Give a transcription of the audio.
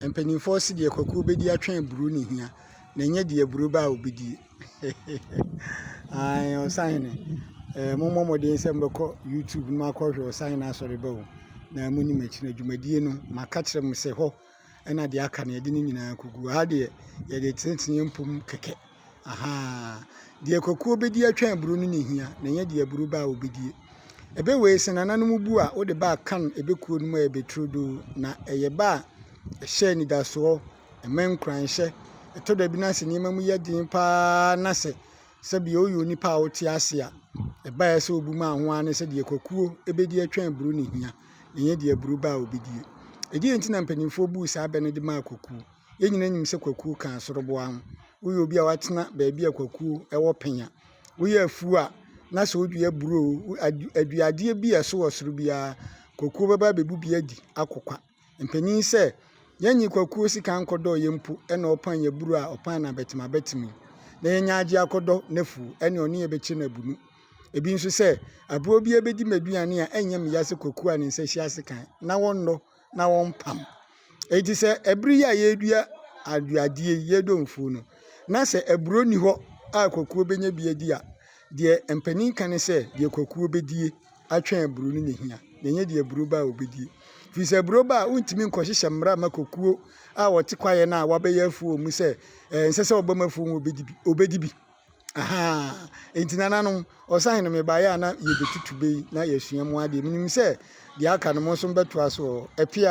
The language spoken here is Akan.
Mpanimfoɔ si deɛ kwakuo bɛdi atwɛn aburo ne hia. Na ɛnyɛ deɛ aburo ba a obɛdi. Ɔsahene, mommɔ mmɔden sɛ mbɛkɔ YouTube na makɔhwɛ Ɔsahene asɔreba o. Na monim akyi na dwumadie no maka kyerɛ mo sɛ hɔ ɛna deɛ aka no yɛde ne nyinaa kɔgu. Ha deɛ yɛde tenetene mpom kɛkɛ. Deɛ kwakuo bɛdi atwɛn aburo no ne hia. Na ɛnyɛ deɛ aburo ba a obɛdi. Ɛbɛwei sɛ nananom bu a wode ba kan ɛbɛkuo no mu a ɛbɛturo na ɛyɛ ba a ɛhyɛ nidasoɔ ɛmɛ nkranhyɛ ɛtɔ da bi na sɛ nneɛma mu yɛ den paa na sɛ sɛbi ɔyɛ onipa a wote ase a ɛbaeɛ sɛ obu mu ahoa ne sɛ deɛ kwakuo ɛbɛdi atwɛn aburo ne hia na ɛnyɛ deɛ aburo ba a obɛdi. Ɛdi nti na mpanimfoɔ bu saa bɛ no de maa kwakuo. Yɛn nyinaa nim sɛ kwakuo ka asoroboa ho. Woyɛ obi a watena baabi a kwakuo ɛwɔ penya. Woyɛ afuo a na sɛ wodua aburo aduadeɛ bi a ɛso wɔ soro biara kwakuo bɛba bɛbu bi adi akokwa. Mpanin sɛ yɛnyi kwakuo sika nkɔdɔ yɛ mpo ɛna ɔpan yɛ aburo a ɔpan na bɛtemi. Na yɛnya agye akɔdɔ n'afu ɛne ɔne yɛbɛkyɛ no abunu. Ebi nso sɛ aburo bi ɛbɛdi m'aduane a ɛnyɛ me ya sɛ kwakuo a ne nsa hyia sekan na wɔnnɔ na wɔmpam. Eti sɛ ɛbere yi a yɛdua aduadeɛ yɛdɔ mfuo no na sɛ aburo ni hɔ a kwakuo bɛnya bi adi a deɛ mpanin ka ne sɛ deɛ kwakuo bɛdie atwɛn aburo no ne hia na ɛnyɛ deɛ aburo ba a obɛdie. Firi sɛ aburo ba a wontumi nkɔhyehyɛ mmara ma kwakuo a wɔte kwaeɛ no a wabɛyɛ afuo mu sɛ ɛnsɛ sɛ ɔbɛma afuo mu obɛdi bi. Enti nananom Ɔsahene mebaeɛ a na yɛbɛtutu bɛyi na yɛasua mu adeɛ. Menim sɛ deɛ aka no mo nso mbɛtoa so ɛpia